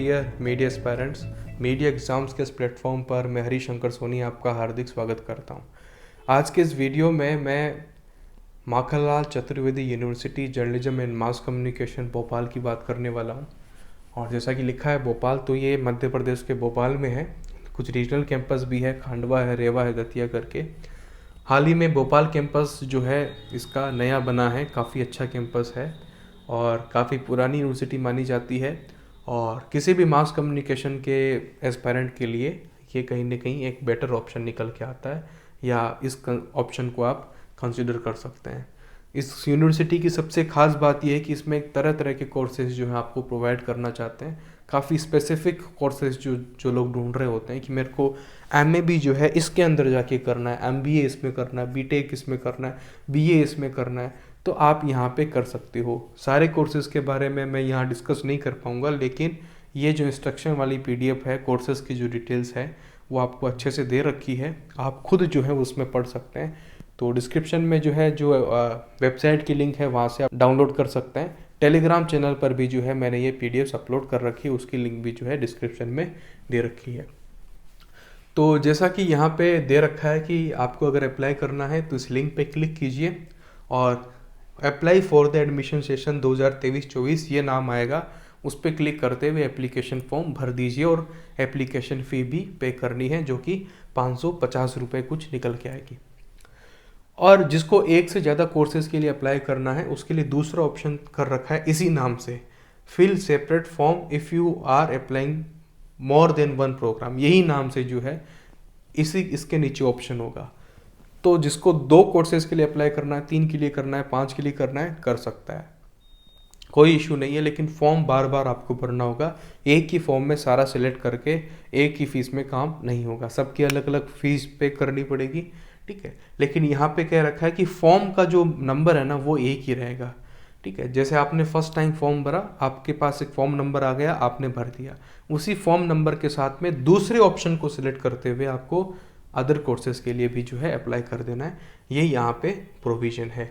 Dear media aspirants, media exams के इस platform पर मैं हरिशंकर सोनी आपका हार्दिक स्वागत करता हूं। आज के इस वीडियो में मैं Makhanlal Chaturvedi university journalism and mass communication Bhopal की बात करने वाला हूं। और जैसा कि लिखा है भोपाल, तो ये मध्य प्रदेश के भोपाल में है। कुछ रीजनल कैंपस भी है, खांडवा है, रेवा है, दतिया करके। हाल ही में भोपाल कैंपस जो है इसका नया बना है, काफ़ी अच्छा कैंपस है और काफ़ी पुरानी यूनिवर्सिटी मानी जाती है। और किसी भी मास कम्युनिकेशन के एस्पायरेंट के लिए ये कहीं ना कहीं एक बेटर ऑप्शन निकल के आता है, या इस ऑप्शन को आप कंसिडर कर सकते हैं। इस यूनिवर्सिटी की सबसे खास बात यह है कि इसमें तरह तरह के कोर्सेज जो है आपको प्रोवाइड करना चाहते हैं। काफ़ी स्पेसिफिक कोर्सेज जो लोग ढूंढ रहे होते हैं कि मेरे को एमए भी जो है इसके अंदर जाके करना है, एमबीए इसमें करना है, बीटेक इसमें करना है, बीए इसमें करना है, तो आप यहाँ पे कर सकते हो। सारे कोर्सेज़ के बारे में मैं यहाँ डिस्कस नहीं कर पाऊँगा, लेकिन ये जो इंस्ट्रक्शन वाली पीडीएफ है, कोर्सेज़ की जो डिटेल्स है वो आपको अच्छे से दे रखी है। आप खुद जो है उसमें पढ़ सकते हैं। तो डिस्क्रिप्शन में जो है जो वेबसाइट की लिंक है वहाँ से आप डाउनलोड कर सकते हैं। टेलीग्राम चैनल पर भी जो है मैंने ये पीडीएफ अपलोड कर रखी है, उसकी लिंक भी जो है डिस्क्रिप्शन में दे रखी है। तो जैसा कि यहाँ पे दे रखा है कि आपको अगर अप्लाई करना है तो इस लिंक पे क्लिक कीजिए और apply for the admission session 2023-24 ये नाम आएगा। उस पर क्लिक करते हुए एप्लीकेशन फॉर्म भर दीजिए और एप्लीकेशन फ़ी भी पे करनी है, जो कि 550 रुपये कुछ निकल के आएगी। और जिसको एक से ज़्यादा कोर्सेज़ के लिए अप्लाई करना है उसके लिए दूसरा ऑप्शन कर रखा है इसी नाम से, fill separate form if you are applying more than one program. यही नाम से जो है इसके नीचे ऑप्शन होगा। तो जिसको 2 कोर्सेज़ के लिए अप्लाई करना है, 3 के लिए करना है, 5 के लिए करना है, कर सकता है, कोई इशू नहीं है। लेकिन फॉर्म बार बार आपको भरना होगा। एक ही फॉर्म में सारा सिलेक्ट करके एक ही फीस में काम नहीं होगा, सबकी अलग अलग फीस पे करनी पड़ेगी, ठीक है। लेकिन यहाँ पे कह रखा है कि फॉर्म का जो नंबर है ना वो एक ही रहेगा, ठीक है। जैसे आपने फर्स्ट टाइम फॉर्म भरा, आपके पास एक फॉर्म नंबर आ गया, आपने भर दिया, उसी फॉर्म नंबर के साथ में दूसरे ऑप्शन को सिलेक्ट करते हुए आपको अदर कोर्सेज के लिए भी जो है अप्लाई कर देना है। ये यहाँ पे प्रोविज़न है,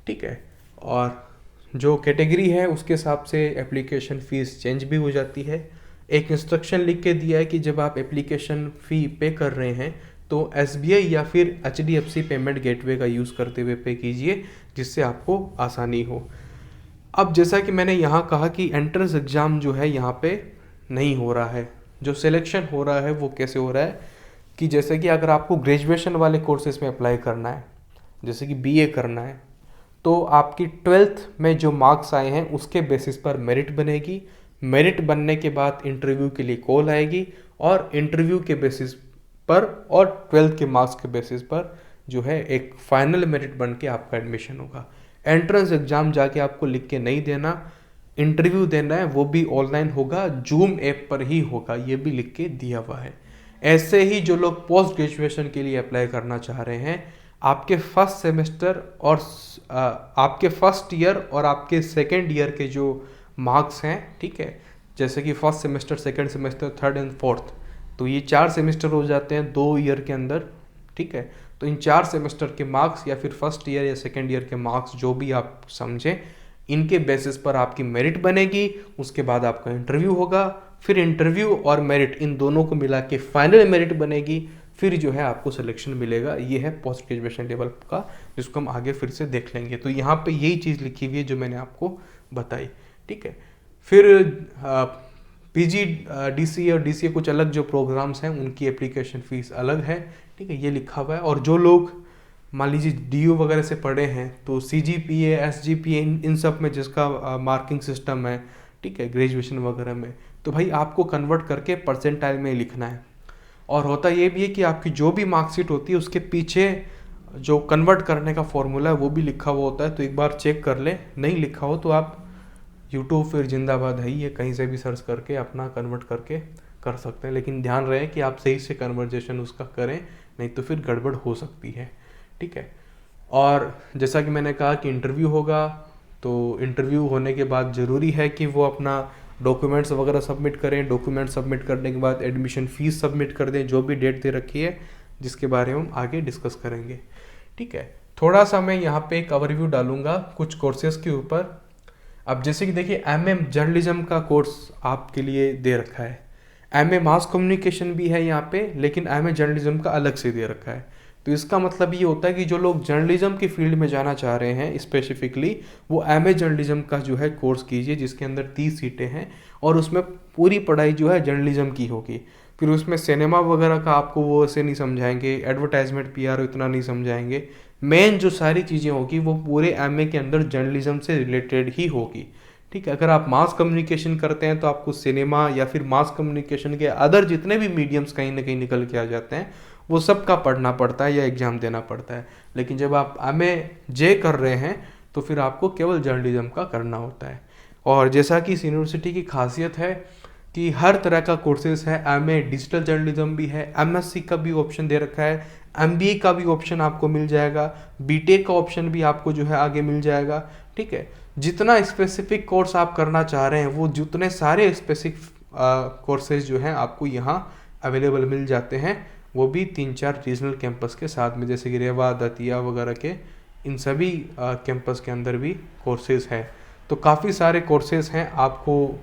ठीक है। और जो कैटेगरी है उसके हिसाब से एप्लीकेशन फ़ीस चेंज भी हो जाती है। एक इंस्ट्रक्शन लिख के दिया है कि जब आप एप्लीकेशन फ़ी पे कर रहे हैं तो एसबीआई या फिर एचडीएफसी पेमेंट गेटवे का यूज़ करते हुए पे कीजिए, जिससे आपको आसानी हो। अब जैसा कि मैंने यहाँ कहा कि एंट्रेंस एग्ज़ाम जो है यहाँ पे नहीं हो रहा है। जो सिलेक्शन हो रहा है वो कैसे हो रहा है कि जैसे कि अगर आपको ग्रेजुएशन वाले कोर्सेज में अप्लाई करना है, जैसे कि बीए करना है, तो आपकी 12th में जो मार्क्स आए हैं उसके बेसिस पर मेरिट बनेगी। मेरिट बनने के बाद इंटरव्यू के लिए कॉल आएगी और इंटरव्यू के बेसिस पर और 12th के मार्क्स के बेसिस पर जो है एक फाइनल मेरिट बन के आपका एडमिशन होगा। एंट्रेंस एग्ज़ाम जाके आपको लिख के नहीं देना, इंटरव्यू देना है, वो भी ऑनलाइन होगा, जूम ऐप पर ही होगा, ये भी लिख के दिया हुआ है। ऐसे ही जो लोग पोस्ट ग्रेजुएशन के लिए अप्लाई करना चाह रहे हैं, आपके फर्स्ट सेमेस्टर और आपके फर्स्ट ईयर और आपके सेकेंड ईयर के जो मार्क्स हैं, ठीक है, जैसे कि first semester, second semester, third and fourth, तो ये 4 सेमेस्टर हो जाते हैं 2 ईयर के अंदर, ठीक है। तो इन 4 सेमेस्टर के मार्क्स या फिर फर्स्ट ईयर या सेकेंड ईयर के मार्क्स जो भी आप समझें, इनके बेसिस पर आपकी मेरिट बनेगी। उसके बाद आपका इंटरव्यू होगा, फिर इंटरव्यू और मेरिट इन दोनों को मिला के फाइनल मेरिट बनेगी, फिर जो है आपको सिलेक्शन मिलेगा। ये है पोस्ट ग्रेजुएशन लेवल का, जिसको हम आगे फिर से देख लेंगे। तो यहाँ पे यही चीज़ लिखी हुई है जो मैंने आपको बताई, ठीक है। फिर पीजी डीसीए और डीसीए कुछ अलग जो प्रोग्राम्स हैं उनकी एप्लीकेशन फ़ीस अलग है, ठीक है, ये लिखा हुआ है। और जो लोग मान लीजिए डीयू वगैरह से पढ़े हैं तो सीजीपीए, एसजीपीए, इन सब में जिसका मार्किंग सिस्टम है, ठीक है, ग्रेजुएशन वगैरह में, तो भाई आपको कन्वर्ट करके परसेंटाइल में लिखना है। और होता ये भी है कि आपकी जो भी मार्कशीट होती है उसके पीछे जो कन्वर्ट करने का फॉर्मूला है वो भी लिखा हुआ होता है, तो एक बार चेक कर ले। नहीं लिखा हो तो आप यूट्यूब फिर जिंदाबाद है, ये कहीं से भी सर्च करके अपना कन्वर्ट करके कर सकते हैं। लेकिन ध्यान रहे कि आप सही से कन्वर्जेशन उसका करें, नहीं तो फिर गड़बड़ हो सकती है, ठीक है। और जैसा कि मैंने कहा कि इंटरव्यू होगा, तो इंटरव्यू होने के बाद ज़रूरी है कि वो अपना डॉक्यूमेंट्स वगैरह सबमिट करें। डॉक्यूमेंट सबमिट करने के बाद एडमिशन फ़ीस सबमिट कर दें, जो भी डेट दे रखी है, जिसके बारे में हम आगे डिस्कस करेंगे, ठीक है। थोड़ा सा मैं यहाँ पे एक ओवरव्यू डालूंगा कुछ कोर्सेज़ के ऊपर। अब जैसे कि देखिए एमए जर्नलिज्म का कोर्स आपके लिए दे रखा है, एमए मास कम्युनिकेशन भी है यहाँ पे, लेकिन एमए जर्नलिज्म का अलग से दे रखा है। तो इसका मतलब ये होता है कि जो लोग जर्नलिज्म की फील्ड में जाना चाह रहे हैं स्पेसिफिकली, वो एमए जर्नलिज्म का जो है कोर्स कीजिए, जिसके अंदर 30 सीटें हैं और उसमें पूरी पढ़ाई जो है जर्नलिज्म की होगी। फिर उसमें सिनेमा वगैरह का आपको वो ऐसे नहीं समझाएंगे, एडवर्टाइजमेंट पीआर इतना नहीं समझाएंगे। मेन जो सारी चीज़ें होगी वो पूरे एमए के अंदर जर्नलिज्म से रिलेटेड ही होगी। ठीक है, अगर आप मास कम्युनिकेशन करते हैं तो आपको सिनेमा या फिर मास कम्युनिकेशन के अदर जितने भी मीडियम्स कहीं ना कहीं निकल के आ जाते हैं वो सब का पढ़ना पड़ता है या एग्ज़ाम देना पड़ता है। लेकिन जब आप एमए जे कर रहे हैं तो फिर आपको केवल जर्नलिज्म का करना होता है। और जैसा कि इस यूनिवर्सिटी की खासियत है कि हर तरह का कोर्सेज है, एमए डिजिटल जर्नलिज्म भी है, एमएससी का भी ऑप्शन दे रखा है, एमबीए का भी ऑप्शन आपको मिल जाएगा, बीटेक का ऑप्शन भी आपको जो है आगे मिल जाएगा। ठीक है, जितना स्पेसिफिक कोर्स आप करना चाह रहे हैं वो जितने सारे स्पेसिफिक कोर्सेज जो हैं आपको यहाँ अवेलेबल मिल जाते हैं, वो भी 3-4 रीजनल कैंपस के साथ में, जैसे कि रेवा, दतिया वगैरह के इन सभी कैंपस के अंदर भी कोर्सेज हैं। तो काफ़ी सारे कोर्सेज हैं, आपको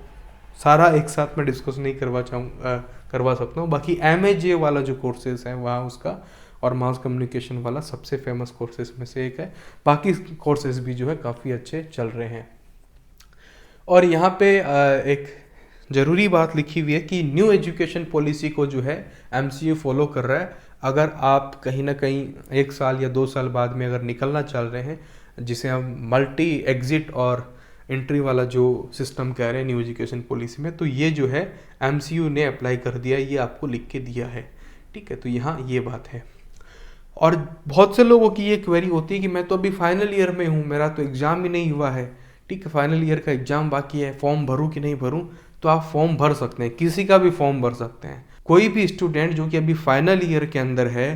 सारा एक साथ में डिस्कस नहीं करवा सकता हूँ। बाकी एमएजे वाला जो कोर्सेज है वहाँ उसका, और मास कम्युनिकेशन वाला सबसे फेमस कोर्सेज में से एक है। बाकी कोर्सेज भी जो है काफ़ी अच्छे चल रहे हैं। और यहाँ पे एक ज़रूरी बात लिखी हुई है कि न्यू एजुकेशन पॉलिसी को जो है एमसीयू फॉलो कर रहा है। अगर आप कहीं ना कहीं 1 साल या 2 साल बाद में अगर निकलना चल रहे हैं, जिसे हम मल्टी एग्जिट और एंट्री वाला जो सिस्टम कह रहे हैं न्यू एजुकेशन पॉलिसी में, तो ये जो है एमसीयू ने अप्लाई कर दिया, ये आपको लिख के दिया है। ठीक है, तो यहाँ ये बात है। और बहुत से लोगों की ये क्वेरी होती है कि मैं तो अभी फाइनल ईयर में हूँ, मेरा तो एग्ज़ाम ही नहीं हुआ है। ठीक है, फाइनल ईयर का एग्ज़ाम बाकी है, फॉर्म भरूँ कि नहीं भरूँ? तो आप फॉर्म भर सकते हैं, किसी का भी फॉर्म भर सकते हैं। कोई भी स्टूडेंट जो कि अभी फाइनल ईयर के अंदर है,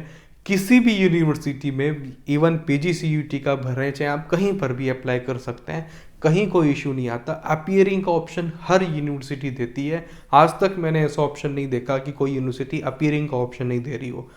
किसी भी यूनिवर्सिटी में, इवन पीजीसीयूटी का भर रहे हैं, चाहे आप कहीं पर भी अप्लाई कर सकते हैं, कहीं कोई इशू नहीं आता। अपीयरिंग का ऑप्शन हर यूनिवर्सिटी देती है। आज तक मैंने ऐसा ऑप्शन नहीं देखा कि कोई यूनिवर्सिटी अपीयरिंग का ऑप्शन नहीं दे रही हो।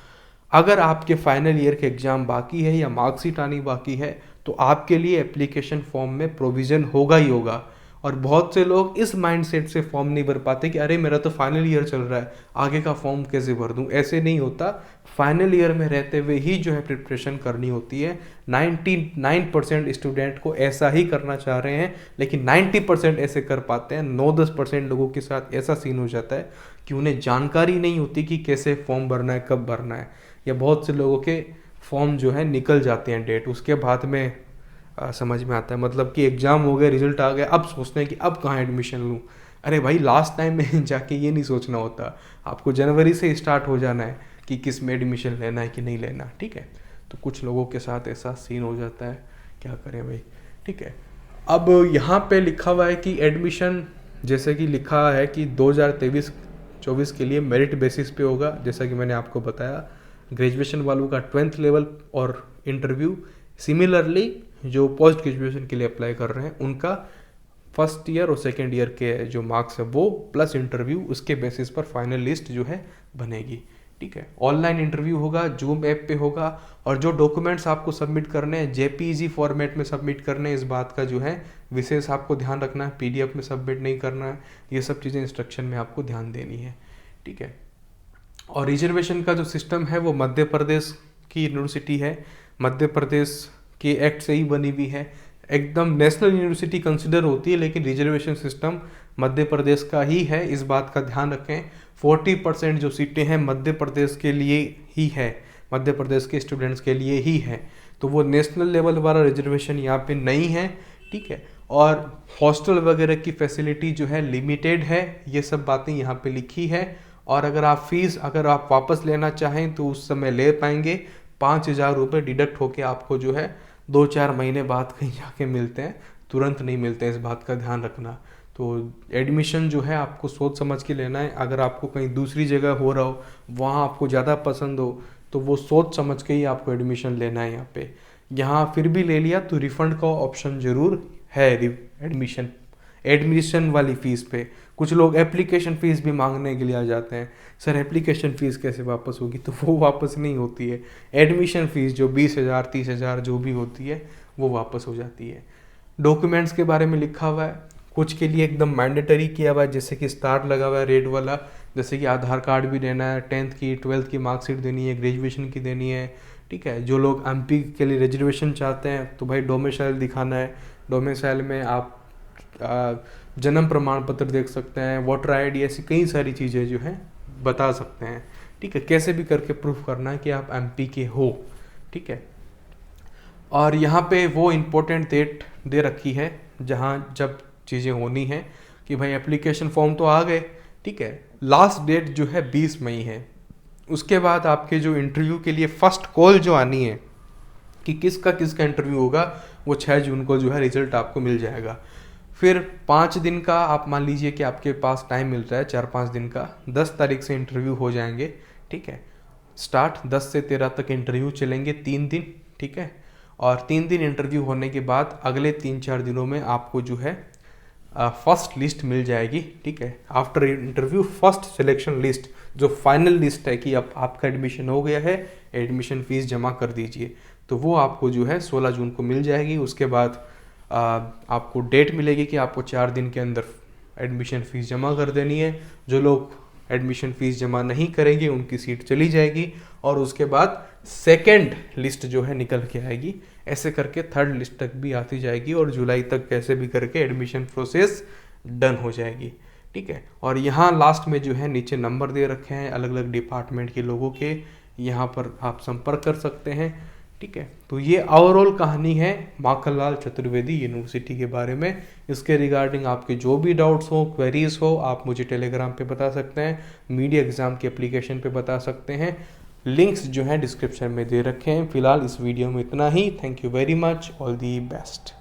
अगर आपके फाइनल ईयर के एग्ज़ाम बाकी है या मार्कशीट आनी बाकी है, तो आपके लिए एप्लीकेशन फॉर्म में प्रोविज़न होगा ही होगा। और बहुत से लोग इस माइंडसेट से फॉर्म नहीं भर पाते कि अरे मेरा तो फाइनल ईयर चल रहा है, आगे का फॉर्म कैसे भर दूं। ऐसे नहीं होता, फाइनल ईयर में रहते हुए ही जो है प्रिपरेशन करनी होती है। 99% स्टूडेंट को ऐसा ही करना चाह रहे हैं, लेकिन 90% ऐसे कर पाते हैं। 9-10% लोगों के साथ ऐसा सीन हो जाता है कि उन्हें जानकारी नहीं होती कि कैसे फॉर्म भरना है, कब भरना है, या बहुत से लोगों के फॉर्म जो है निकल जाते हैं डेट, उसके बाद में समझ में आता है। मतलब कि एग्ज़ाम हो गया, रिजल्ट आ गया, अब सोचते हैं कि अब कहाँ एडमिशन लूँ। अरे भाई, लास्ट टाइम में जाके ये नहीं सोचना होता, आपको जनवरी से स्टार्ट हो जाना है कि किस में एडमिशन लेना है कि नहीं लेना। ठीक है, तो कुछ लोगों के साथ ऐसा सीन हो जाता है, क्या करें भाई। ठीक है, अब यहाँ पे लिखा हुआ है कि एडमिशन, जैसे कि लिखा है कि 2023-24 के लिए मेरिट बेसिस पे होगा। जैसा कि मैंने आपको बताया, ग्रेजुएशन वालों का 12th लेवल और इंटरव्यू, सिमिलरली जो पोस्ट ग्रेजुएशन के लिए अप्लाई कर रहे हैं उनका फर्स्ट ईयर और सेकेंड ईयर के जो मार्क्स है वो प्लस इंटरव्यू, उसके बेसिस पर फाइनल लिस्ट जो है बनेगी। ठीक है, ऑनलाइन इंटरव्यू होगा, जूम ऐप पे होगा, और जो डॉक्यूमेंट्स आपको सबमिट करने हैं जेपीईजी फॉर्मेट में सबमिट करने हैं, इस बात का जो है विशेष आपको ध्यान रखना है, पीडीएफ में सबमिट नहीं करना है। ये सब चीज़ें इंस्ट्रक्शन में आपको ध्यान देनी है। ठीक है, और रिजर्वेशन का जो सिस्टम है वो मध्य प्रदेश की यूनिवर्सिटी है, मध्य प्रदेश के एक्ट से ही बनी हुई है। एकदम नेशनल यूनिवर्सिटी कंसिडर होती है, लेकिन रिजर्वेशन सिस्टम मध्य प्रदेश का ही है, इस बात का ध्यान रखें। 40% जो सीटें हैं मध्य प्रदेश के लिए ही है, मध्य प्रदेश के स्टूडेंट्स के लिए ही है, तो वो नेशनल लेवल वाला रिजर्वेशन यहाँ पे नहीं है। ठीक है, और हॉस्टल वगैरह की फैसिलिटी जो है लिमिटेड है, ये सब बातें यहाँ पे लिखी है। और अगर आप फीस अगर आप वापस लेना चाहें तो उस समय ले पाएंगे। 5,000 रुपये डिडक्ट होके आपको जो है 2-4 महीने बाद कहीं जाके मिलते हैं, तुरंत नहीं मिलते हैं, इस बात का ध्यान रखना। तो एडमिशन जो है आपको सोच समझ के लेना है। अगर आपको कहीं दूसरी जगह हो रहा हो, वहाँ आपको ज़्यादा पसंद हो, तो वो सोच समझ के ही आपको एडमिशन लेना है यहाँ पे। यहाँ फिर भी ले लिया तो रिफ़ंड का ऑप्शन ज़रूर है एडमिशन वाली फ़ीस पे। कुछ लोग एप्लीकेशन फ़ीस भी मांगने के लिए आ जाते हैं, सर एप्लीकेशन फ़ीस कैसे वापस होगी, तो वो वापस नहीं होती है। एडमिशन फ़ीस जो 20,000 30,000 जो भी होती है वो वापस हो जाती है। डॉक्यूमेंट्स के बारे में लिखा हुआ है, कुछ के लिए एकदम मैंडेटरी किया हुआ है, जैसे कि स्टार लगा हुआ है रेड वाला, जैसे कि आधार कार्ड भी देना है, 10th की 12th की मार्कशीट देनी है, ग्रेजुएशन की देनी है। ठीक है, जो लोग एमपी के लिए रिजर्वेशन चाहते हैं तो भाई डोमिसाइल दिखाना है। डोमिसाइल में आप जन्म प्रमाण पत्र देख सकते हैं, वोटर आईडी, ऐसी कई सारी चीज़ें जो हैं बता सकते हैं। ठीक है, कैसे भी करके प्रूफ करना है कि आप एमपी के हो। ठीक है, और यहाँ पे वो इम्पोर्टेंट डेट दे रखी है जहाँ जब चीज़ें होनी है कि भाई एप्लीकेशन फॉर्म तो आ गए। ठीक है, लास्ट डेट जो है 20 मई है। उसके बाद आपके जो इंटरव्यू के लिए फर्स्ट कॉल जो आनी है कि किसका इंटरव्यू होगा, वो 6 जून को जो है रिजल्ट आपको मिल जाएगा। फिर 5 दिन का आप मान लीजिए कि आपके पास टाइम मिल रहा है, 4-5 दिन का, 10 तारीख से इंटरव्यू हो जाएंगे। ठीक है, स्टार्ट 10 से 13 तक इंटरव्यू चलेंगे, 3 दिन। ठीक है, और 3 दिन इंटरव्यू होने के बाद अगले 3-4 दिनों में आपको जो है फर्स्ट लिस्ट मिल जाएगी। ठीक है, after interview first selection list, जो फाइनल लिस्ट है कि अब आपका एडमिशन हो गया है, एडमिशन फीस जमा कर दीजिए, तो वो आपको जो है 16 जून को मिल जाएगी। उसके बाद आपको डेट मिलेगी कि आपको 4 दिन के अंदर एडमिशन फ़ीस जमा कर देनी है। जो लोग एडमिशन फ़ीस जमा नहीं करेंगे उनकी सीट चली जाएगी, और उसके बाद सेकंड लिस्ट जो है निकल के आएगी। ऐसे करके थर्ड लिस्ट तक भी आती जाएगी, और जुलाई तक कैसे भी करके एडमिशन प्रोसेस डन हो जाएगी। ठीक है, और यहाँ लास्ट में जो है नीचे नंबर दे रखे हैं अलग अलग डिपार्टमेंट के लोगों के, यहाँ पर आप संपर्क कर सकते हैं। ठीक है, तो ये ओवरऑल कहानी है माखनलाल चतुर्वेदी यूनिवर्सिटी के बारे में। इसके रिगार्डिंग आपके जो भी डाउट्स हो, क्वेरीज हो, आप मुझे टेलीग्राम पे बता सकते हैं, मीडिया एग्ज़ाम की एप्लीकेशन पे बता सकते हैं। लिंक्स जो हैं डिस्क्रिप्शन में दे रखे हैं। फिलहाल इस वीडियो में इतना ही। Thank you very much, all the best.